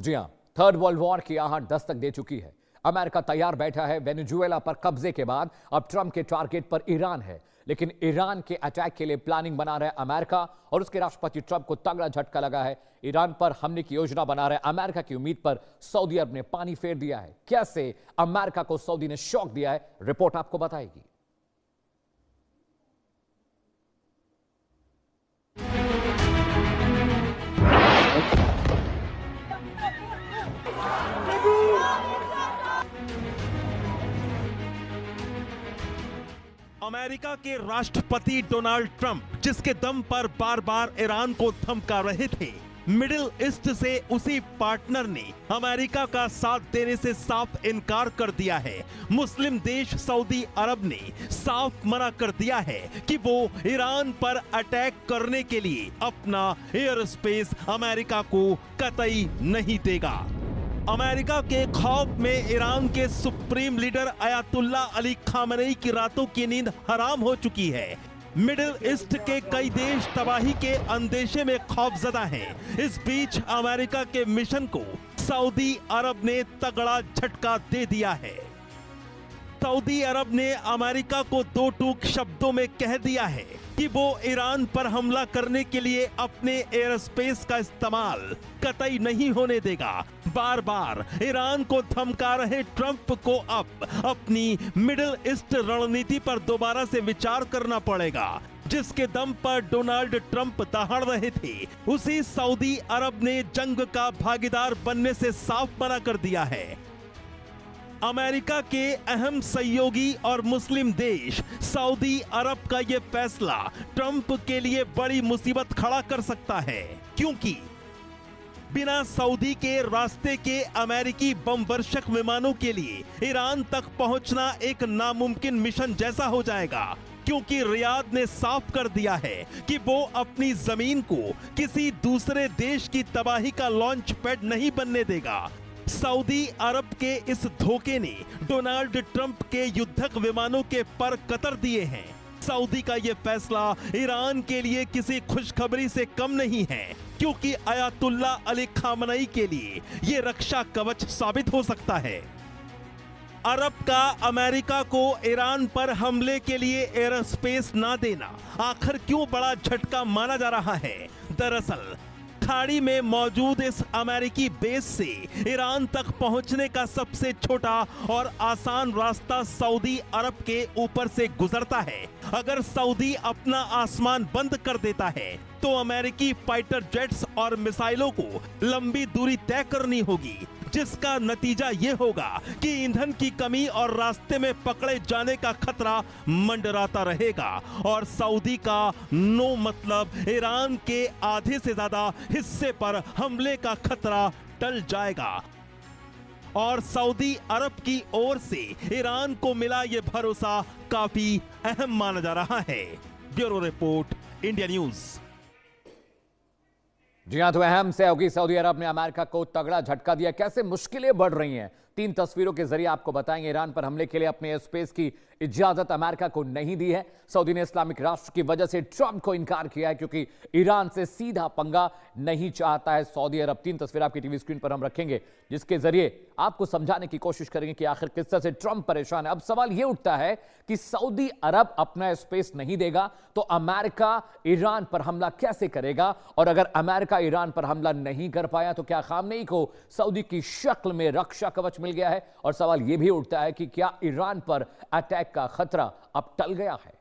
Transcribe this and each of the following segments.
जी हां, third world war की आहट दस्तक दे चुकी है। अमेरिका तैयार बैठा है वेनेजुएला पर कब्जे के बाद अब ट्रंप के टारगेट पर ईरान है। लेकिन ईरान के अटैक के लिए प्लानिंग बना रहे अमेरिका और उसके राष्ट्रपति ट्रंप को तगड़ा झटका लगा है। ईरान पर हमले की योजना बना रहे अमेरिका की उम्मीद पर सऊदी अरब ने पानी फेर दिया है। कैसे अमेरिका को सऊदी ने शॉक दिया है, रिपोर्ट आपको बताएगी। अमेरिका के राष्ट्रपति डोनाल्ड ट्रंप जिसके दम पर बार बार ईरान को धमका रहे थे, मिडिल ईस्ट से उसी पार्टनर ने अमेरिका का साथ देने से साफ इनकार कर दिया है। मुस्लिम देश सऊदी अरब ने साफ मना कर दिया है कि वो ईरान पर अटैक करने के लिए अपना एयर स्पेस अमेरिका को कतई नहीं देगा। अमेरिका के खौफ में ईरान के supreme leader Ayatollah Ali Khamenei की रातों की नींद हराम हो चुकी है। मिडिल ईस्ट के कई देश तबाही के अंदेशे में खौफजदा हैं। इस बीच अमेरिका के मिशन को सऊदी अरब ने तगड़ा झटका दे दिया है। सऊदी अरब ने अमेरिका को दो टूक शब्दों में कह दिया है कि वो ईरान पर हमला करने के लिए अपने एयर स्पेस का इस्तेमाल कतई नहीं होने देगा। बार बार ईरान को धमका रहे ट्रंप को अब अपनी मिडिल ईस्ट रणनीति पर दोबारा से विचार करना पड़ेगा। जिसके दम पर डोनाल्ड ट्रंप दहाड़ रहे थे, उसी सऊदी अरब ने जंग का भागीदार बनने से साफ मना कर दिया है। अमेरिका के अहम सहयोगी और मुस्लिम देश सऊदी अरब का यह फैसला ट्रंप के लिए बड़ी मुसीबत खड़ा कर सकता है, क्योंकि बिना सऊदी के रास्ते के अमेरिकी बम वर्षक विमानों के लिए ईरान तक पहुंचना एक नामुमकिन मिशन जैसा हो जाएगा। क्योंकि रियाद ने साफ कर दिया है कि वो अपनी जमीन को किसी दूसरे देश की तबाही का लॉन्च पैड नहीं बनने देगा। सऊदी अरब के इस धोखे ने डोनाल्ड ट्रंप के युद्धक विमानों के पर कतर दिए हैं। सऊदी का यह फैसला ईरान के लिए किसी खुशखबरी से कम नहीं है, क्योंकि अयातुल्ला अली खामेनेई के लिए यह रक्षा कवच साबित हो सकता है। अरब का अमेरिका को ईरान पर हमले के लिए एयर स्पेस ना देना आखिर क्यों बड़ा झटका माना जा रहा है? दरअसल खाड़ी में मौजूद इस अमेरिकी बेस से ईरान तक पहुंचने का सबसे छोटा और आसान रास्ता सऊदी अरब के ऊपर से गुजरता है। अगर सऊदी अपना आसमान बंद कर देता है तो अमेरिकी फाइटर जेट्स और मिसाइलों को लंबी दूरी तय करनी होगी, जिसका नतीजा यह होगा कि ईंधन की कमी और रास्ते में पकड़े जाने का खतरा मंडराता रहेगा और सऊदी का नो मतलब ईरान के आधे से ज्यादा हिस्से पर हमले का खतरा टल जाएगा। और सऊदी अरब की ओर से ईरान को मिला यह भरोसा काफी अहम माना जा रहा है। Bureau report, India News. जी हां, तो अहम सहयोगी सऊदी अरब ने अमेरिका को तगड़ा झटका दिया। कैसे मुश्किलें बढ़ रही हैं, 3 तस्वीरों के जरिए आपको बताएंगे। ईरान पर हमले के लिए अपने एयर स्पेस की इजाजत अमेरिका को नहीं दी है। सऊदी ने इस्लामिक राष्ट्र की वजह से ट्रंप को इनकार किया है, क्योंकि ईरान से सीधा पंगा नहीं चाहता है सऊदी अरब। 3 तस्वीर आपकी टीवी स्क्रीन पर हम रखेंगे, जिसके जरिए आपको समझाने की कोशिश करेंगे कि आखिर किस तरह से ट्रंप परेशान है। अब सवाल यह उठता है कि सऊदी अरब अपना स्पेस नहीं देगा तो अमेरिका ईरान पर हमला कैसे करेगा? और अगर अमेरिका ईरान पर हमला नहीं कर पाया तो क्या खामेनेई को सऊदी की शक्ल में रक्षा कवच मिल गया है? और सवाल यह भी उठता है कि क्या ईरान पर अटैक का खतरा अब टल गया है?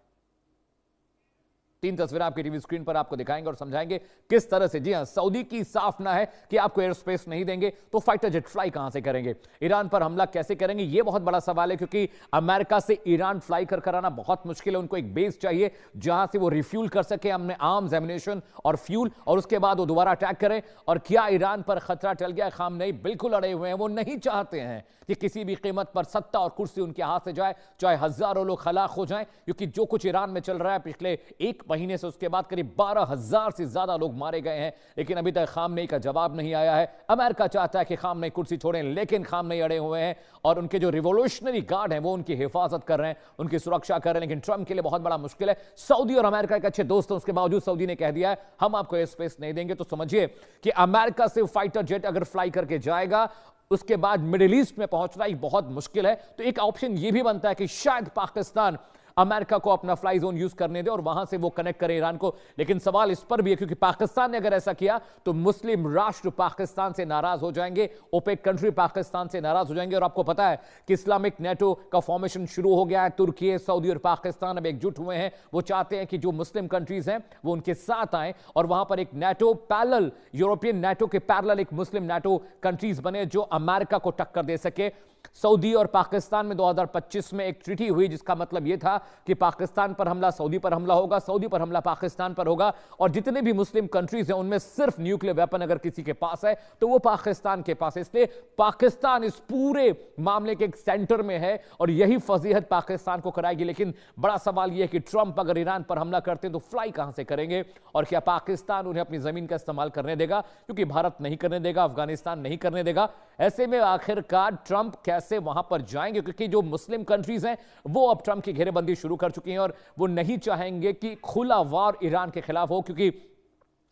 3 तस्वीरें आपकी टीवी स्क्रीन पर आपको दिखाएंगे और समझाएंगे किस तरह से। जी हां, सऊदी की साफ ना है कि आपको एयर स्पेस नहीं देंगे तो फाइटर जेट फ्लाई कहां से करेंगे? ईरान पर हमला कैसे करेंगे? यह बहुत बड़ा सवाल है, क्योंकि अमेरिका से ईरान फ्लाई कर कराना बहुत मुश्किल है। उनको एक बेस चाहिए जहां से वो रिफ्यूल कर सके अपने आर्म्स, एम्युनिशन और फ्यूल, और उसके बाद वो दोबारा अटैक करें। और क्या ईरान पर खतरा टल गया? खामेनेई बिल्कुल अड़े हुए हैं। वो नहीं चाहते हैं कि किसी भी कीमत पर सत्ता और कुर्सी उनके हाथ से जाए, चाहे हजारों लोग हलाक हो जाएं, क्योंकि जो कुछ ईरान में चल रहा है पिछले 1 महीने से उसके बाद करीब 12,000 से ज्यादा लोग मारे गए हैं, लेकिन अभी तक खामनेई का जवाब नहीं आया है। अमेरिका चाहता है कि खामनेई कुर्सी छोड़ें, लेकिन खामनेई अड़े हुए हैं और उनके जो रिवोल्यूशनरी गार्ड हैं वो उनकी हिफाजत कर रहे हैं, उनकी सुरक्षा कर रहे हैं। लेकिन ट्रंप के लिए बहुत बड़ा मुश्किल है। सऊदी और अमेरिका एक अच्छे दोस्त हैं, उसके बावजूद सऊदी ने कह दिया है हम आपको एयर स्पेस नहीं देंगे। तो समझिए कि अमेरिका से फाइटर जेट अगर फ्लाई करके जाएगा, उसके बाद मिडिल ईस्ट में पहुंचना ही बहुत मुश्किल है। तो एक ऑप्शन यह भी बनता है कि शायद पाकिस्तान अमेरिका को अपना फ्लाई जोन यूज करने दे और वहां से वो कनेक्ट करे ईरान को। लेकिन सवाल इस पर भी है, क्योंकि पाकिस्तान ने अगर ऐसा किया तो मुस्लिम राष्ट्र पाकिस्तान से नाराज हो जाएंगे, ओपेक कंट्री पाकिस्तान से नाराज हो जाएंगे। और आपको पता है कि इस्लामिक नेटो का फॉर्मेशन शुरू हो गया है। तुर्की, सऊदी और पाकिस्तान अब एकजुट हुए हैं। वो चाहते हैं कि जो मुस्लिम कंट्रीज हैं वो उनके साथ आए और वहां पर एक नेटो पैरेलल, यूरोपियन नेटो के पैरेलल एक मुस्लिम नेटो कंट्रीज बने जो अमेरिका को टक्कर दे सके। सऊदी और पाकिस्तान में 2025 में एक ट्रीटी हुई, जिसका मतलब यह था कि पाकिस्तान पर हमला सऊदी पर हमला होगा, सऊदी पर हमला पाकिस्तान पर होगा, और जितने भी मुस्लिम कंट्रीज हैं उनमें सिर्फ न्यूक्लियर वेपन अगर किसी के पास है तो वो पाकिस्तान के पास है। इसलिए पाकिस्तान इस पूरे मामले के एक सेंटर में है और यही फजीहत पाकिस्तान को कराएगी। लेकिन बड़ा सवाल यह है कि ट्रंप अगर ईरान पर हमला करते हैं तो फ्लाई कहां से करेंगे, और क्या पाकिस्तान उन्हें अपनी जमीन का इस्तेमाल करने देगा? क्योंकि भारत नहीं करने देगा, अफगानिस्तान नहीं करने देगा। ऐसे में आखिरकार ट्रंप कैसे वहां पर जाएंगे, क्योंकि जो मुस्लिम कंट्रीज हैं वो अब ट्रंप की घेरेबंदी शुरू कर चुकी हैं और वो नहीं चाहेंगे कि खुला वार ईरान के खिलाफ हो, क्योंकि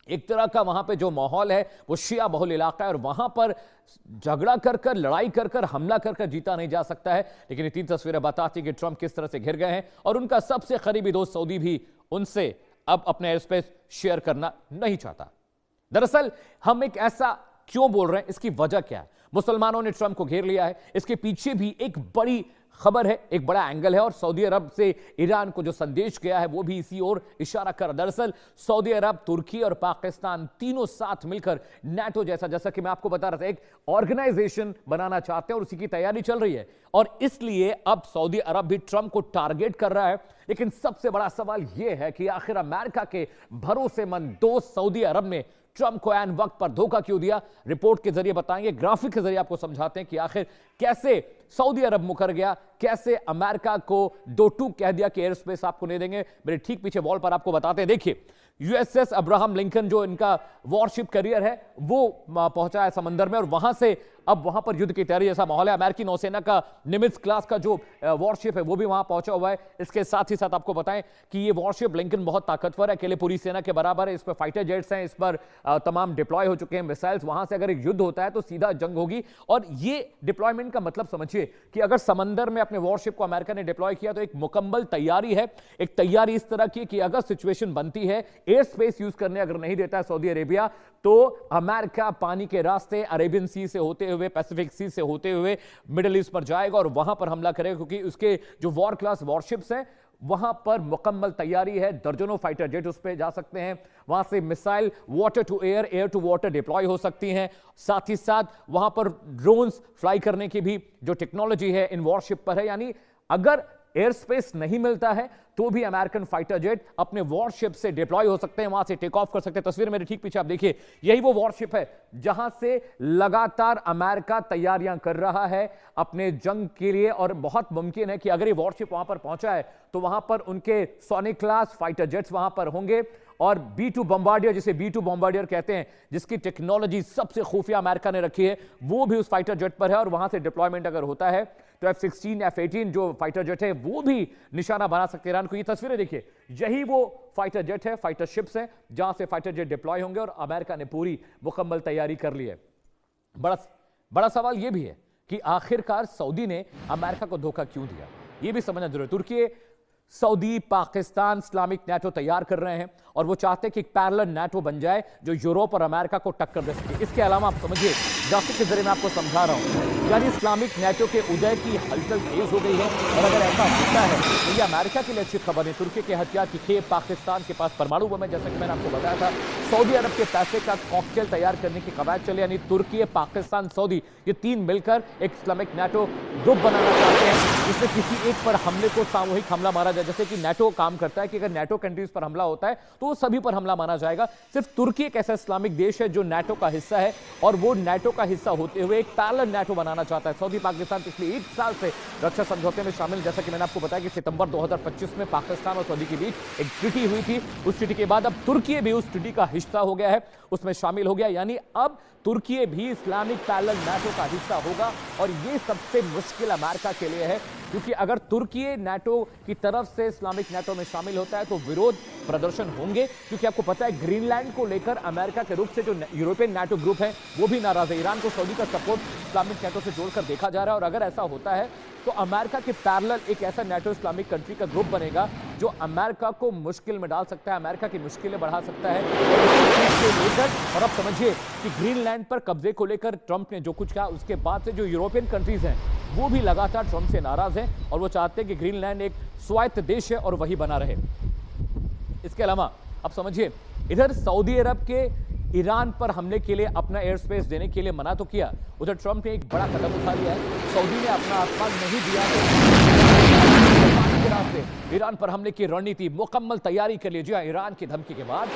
एक तरह का वहां पे जो माहौल है वो शिया बहुल इलाका है और वहां पर झगड़ा कर कर, लड़ाई कर कर, हमला कर कर जीता नहीं जा सकता है। लेकिन ये 3 तस्वीरें बताती हैं कि ट्रंप किस तरह से घिर गए हैं और उनका सबसे करीबी दोस्त सऊदी भी उनसे अब अपने एयर स्पेस शेयर करना नहीं चाहता। दरअसल हम एक ऐसा क्यों बोल रहे हैं, इसकी वजह क्या है? मुसलमानों ने ट्रंप को घेर लिया है, इसके पीछे भी एक बड़ी खबर है, एक बड़ा एंगल है और सऊदी अरब से ईरान को जो संदेश गया है वो भी इसी ओर इशारा कर। दरअसल सऊदी अरब, तुर्की और पाकिस्तान तीनों साथ मिलकर नाटो जैसा कि मैं आपको बता रहा था, एक ऑर्गेनाइजेशन बनाना चाहते हैं और उसी की तैयारी चल रही है। और इसलिए अब सऊदी अरब भी ट्रंप को टारगेट कर रहा है। लेकिन सबसे बड़ा सवाल यह है कि आखिर अमेरिका के भरोसेमंद दोस्त सऊदी अरब ने ट्रंप को ऐन वक्त पर धोखा क्यों दिया? रिपोर्ट के जरिए बताएंगे, ग्राफिक के जरिए आपको समझाते हैं कि आखिर कैसे सऊदी अरब मुकर गया, कैसे अमेरिका को दो टूक कह दिया कि एयर स्पेस आपको नहीं देंगे। मेरे ठीक पीछे वॉल पर आपको बताते हैं, देखिए यूएसएस अब्राहम लिंकन जो इनका वॉरशिप करियर है वो पहुंचा है समंदर में और वहां से अब वहां पर युद्ध की तैयारी जैसा माहौल है। अमेरिकी नौसेना का निमित्ज क्लास का जो वॉरशिप है वो भी वहां पहुंचा हुआ है। इसके साथ ही साथ आपको बताएं कि ये वॉरशिप लिंकन बहुत ताकतवर है, अकेले पूरी सेना के बराबर है। इस पर फाइटर जेट्स हैं, इस पर तमाम डिप्लॉय हो चुके हैं मिसाइल्स। वहां से अगर एक युद्ध होता है तो सीधा जंग होगी। और ये डिप्लॉयमेंट का मतलब समझिए कि अगर समंदर में अपने वॉरशिप को अमेरिका ने डिप्लॉय किया तो एक मुकम्मल तैयारी है। एक तैयारी इस तरह की कि अगर सिचुएशन बनती है, एयर स्पेस यूज करने अगर नहीं देता है सऊदी अरेबिया, तो अमेरिका पानी के रास्ते अरेबियन सी से होते हुए, पैसिफिक सी से होते हुए मिडिल ईस्ट पर जाएगा और वहां पर हमला करेगा, क्योंकि उसके जो वॉर क्लास वॉरशिप्स हैं वहां पर मुकम्मल तैयारी है। दर्जनों फाइटर जेट उस पर जा सकते हैं, वहां से missile water to air, air to water deploy हो सकती हैं। साथ ही साथ वहां पर ड्रोन्स फ्लाई करने की भी जो टेक्नोलॉजी है इन वॉरशिप पर है। यानी अगर एयर स्पेस नहीं मिलता है तो भी अमेरिकन फाइटर जेट अपने वॉरशिप से डिप्लॉय हो सकते हैं, वहां से टेक ऑफ कर सकते हैं। तस्वीर मेरे ठीक पीछे आप देखिए, यही वो वॉरशिप है जहां से लगातार अमेरिका तैयारियां कर रहा है अपने जंग के लिए। और बहुत मुमकिन है कि अगर ये वॉरशिप वहां पर पहुंचा है तो वहां पर उनके सोनिक क्लास फाइटर जेट्स वहां पर होंगे और B2 बॉम्बार्डियर, जिसे B2 बॉम्बार्डियर कहते हैं, जिसकी टेक्नोलॉजी सबसे खुफिया अमेरिका ने रखी है, वो भी उस फाइटर जेट पर है। और वहां से डिप्लॉयमेंट अगर होता है तो F-16, F-18 जो फाइटर जेट है वो भी निशाना बना सकते हैं ईरान को। ये तस्वीरें देखिए, यही वो फाइटर जेट है, फाइटर शिप्स हैं जहां से फाइटर जेट डिप्लॉय होंगे और अमेरिका ने पूरी मुकम्मल तैयारी कर ली है। बड़ा सवाल यह भी है कि आखिरकार सऊदी ने अमेरिका को धोखा क्यों दिया, यह भी समझना जरूरी है। तुर्की, सऊदी, पाकिस्तान इस्लामिक नेटो तैयार कर रहे हैं और वो चाहते हैं कि एक पैरेलल नेटो बन जाए जो यूरोप और अमेरिका को टक्कर दे सके। इसके अलावा आप समझिए, ग्राफिक के जरिए मैं आपको समझा रहा हूं, यानी इस्लामिक नेटो के उदय की हलचल तेज हो गई है। और अगर ऐसा होता है तो ये अमेरिका के लिए अच्छी खबर है। तुर्की के हथियार की खेप, पाकिस्तान के पास परमाणु बम है, जैसा कि मैंने आपको बताया था। सऊदी अरब के पैसे का कॉकटेल तैयार करने की कवायद चले, यानी तुर्की, पाकिस्तान, सऊदी, ये तीन मिलकर एक इस्लामिक नेटो ग्रुप बनाना चाहते हैं जिसमें किसी एक पर हमले को सामूहिक हमला मारा जाए। जैसे कि नेटो काम करता है कि अगर नेटो कंट्रीज पर हमला होता है तो वो सभी पर हमला माना जाएगा। सिर्फ तुर्की एक ऐसा इस्लामिक देश है जो नेटो का हिस्सा है और वो नेटो का हिस्सा होते हुए एक पैरेलल नाटो बनाना चाहता है। सऊदी पाकिस्तान पिछले 1 साल से रक्षा समझौते में शामिल, जैसा कि मैंने आपको बताया कि सितंबर 2025 में पाकिस्तान और सऊदी के बीच एक ट्रीटी हुई थी। उस ट्रीटी के बाद अब तुर्की भी उस ट्रीटी का हिस्सा हो गया है, उसमें शामिल हो गया, यानी अब तुर्की भी इस्लामिक पैरेलल नाटो का हिस्सा होगा। और ये सबसे मुश्किल अमेरिका के लिए है, क्योंकि अगर तुर्की नाटो की तरफ से इस्लामिक नाटो में शामिल होता है तो विरोध प्रदर्शन होंगे, क्योंकि आपको पता है ग्रीनलैंड को लेकर अमेरिका के रूप से जो यूरोपियन नाटो ग्रुप है वो भी नाराज है। ईरान को सऊदी का सपोर्ट इस्लामिक नाटो से जोड़कर देखा जा रहा है, और अगर ऐसा होता है तो अमेरिका के पैरेलल एक ऐसा नाटो इस्लामिक कंट्री का ग्रुप बनेगा जो अमेरिका को मुश्किल में डाल सकता है, अमेरिका की मुश्किलें बढ़ा सकता है। और अब समझिए कि ग्रीनलैंड पर कब्जे को लेकर ट्रंप ने जो कुछ कहा, उसके बाद से जो यूरोपियन कंट्रीज हैं वो भी लगातार ट्रंप से नाराज हैं और वो चाहते हैं कि ग्रीनलैंड एक स्वायत्त देश है और वही बना रहे। इसके अलावा अब समझिए, इधर सऊदी अरब के ईरान पर हमले के लिए अपना एयर स्पेस देने के लिए मना तो किया, उधर ट्रंप ने एक बड़ा कदम उठा लिया है। सऊदी ने अपना आसमान नहीं दिया तो ईरान पर हमले की रणनीति मुकम्मल तैयारी कर ली। जी हाँ, ईरान की धमकी के बाद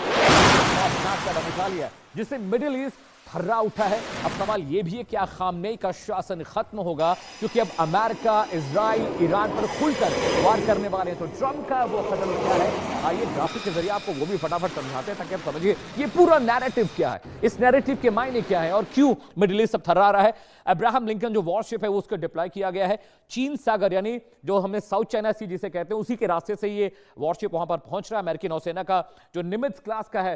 कदम उठा लिया, जिससे मिडिल ईस्ट थर्रा उठा है। अब सवाल यह भी है क्या खामनेई का शासन खत्म होगा, क्योंकि अब अमेरिका, इजराइल ईरान पर खुलकर वार करने वाले हैं। तो ट्रंप का वो कदम क्या है, आइए ग्राफिक के जरिए आपको वो भी फटाफट समझाते हैं ताकि आप समझिए ये पूरा नैरेटिव क्या है, इस नैरेटिव के मायने क्या है और क्यों मिडिल ईस्ट अब थर्रा रहा है। अब्राहम लिंकन जो वॉरशिप है वो उसको डिप्लॉय किया गया है चीन सागर, यानी जो हमने साउथ चाइना सी जिसे कहते हैं, उसी के रास्ते से ये वॉरशिप वहां पर पहुंच रहा है। अमेरिकी नौसेना का जो निमित्ज क्लास का है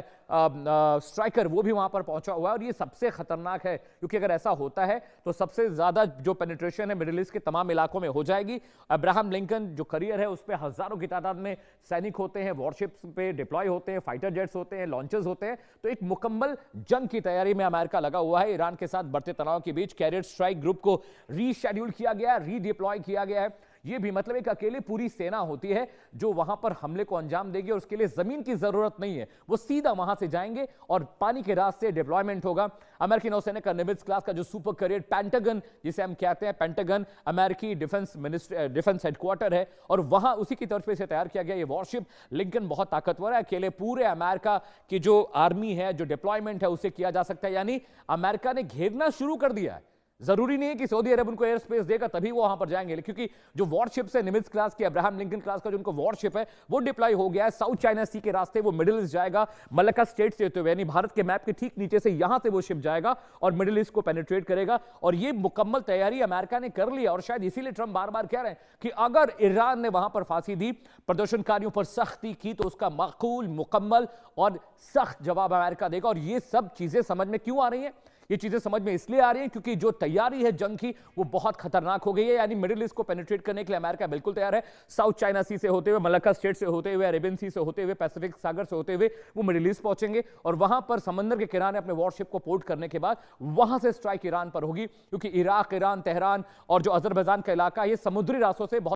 स्ट्राइकर वो भी वहां पर पहुंचा हुआ है, और ये सबसे खतरनाक है, क्योंकि अगर ऐसा होता है तो सबसे ज्यादा जो पेनिट्रेशन है मिडिल ईस्ट के तमाम इलाकों में हो जाएगी। अब्राहम लिंकन जो करियर है उस पर हजारों की तादाद में सैनिक होते हैं, वॉरशिप्स पे डिप्लॉय होते हैं, फाइटर जेट्स होते हैं, लॉन्चर्स होते हैं। तो एक मुकम्मल जंग की तैयारी में अमेरिका लगा हुआ है। ईरान के साथ बढ़ते तनाव के बीच कैरियर स्ट्राइक ग्रुप को रीशेड्यूल किया गया, रीडिप्लॉय किया गया है। यह भी मतलब एक अकेले पूरी सेना होती है जो वहां पर हमले को अंजाम देगी, और उसके लिए जमीन की जरूरत नहीं है, वो सीधा वहां से जाएंगे और पानी के रास्ते डिप्लॉयमेंट होगा। अमेरिकी नौसेना का निमित्ज क्लास का जो सुपर करियर पेंटागन जिसे हम कहते हैं, पेंटागन अमेरिकी डिफेंस हेडक्वार्टर है, और वहां उसी की तरफ से तैयार किया गया ये वॉरशिप लिंकन बहुत ताकतवर है। अकेले पूरे अमेरिका की जो आर्मी है, जो डिप्लॉयमेंट है, उसे किया जा सकता है। यानी अमेरिका ने घेरना शुरू कर दिया है। जरूरी नहीं है कि सऊदी अरब उनको एयर स्पेस देगा तभी वो वहां पर जाएंगे, क्योंकि जो वॉरशिप्स है निमित्ज क्लास की, अब्राहम लिंकन क्लास का जो उनको वॉरशिप है वो डिप्लॉय हो गया है साउथ चाइना सी के रास्ते, वो मिडिल ईस्ट जाएगा मलक्का स्टेट से होते हुए, यानी भारत के मैप के ठीक नीचे से यहां से वो शिप जाएगा और मिडिल ईस्ट को पेनिट्रेट करेगा। और ये मुकम्मल तैयारी अमेरिका ने कर ली, और शायद इसीलिए ट्रंप बार बार कह रहे हैं कि अगर ईरान ने वहां पर फांसी दी, प्रदर्शनकारियों पर सख्ती की, तो उसका माकूल, मुकम्मल और सख्त जवाब अमेरिका देगा। और ये सब चीजें समझ में क्यों आ रही हैं? ये चीजें समझ में इसलिए आ रही हैं क्योंकि जो तैयारी है जंग की वो बहुत खतरनाक हो गई है। यानी मिडिल ईस्ट को पेनिट्रेट करने के लिए अमेरिका बिल्कुल तैयार है। साउथ चाइना सी से होते हुए, मलक्का स्टेट से होते हुए, अरेबियन सी से होते हुए, पैसिफिक सागर से होते हुए वो मिडिल ईस्ट पहुंचेंगे, और वहां पर समंदर के किनारे अपने वॉरशिप को पोर्ट करने के बाद वहां से स्ट्राइक ईरान पर होगी, क्योंकि इराक, ईरान, तेहरान और जो अजरबैजान का इलाका, ये समुद्री रास्तों से बहुत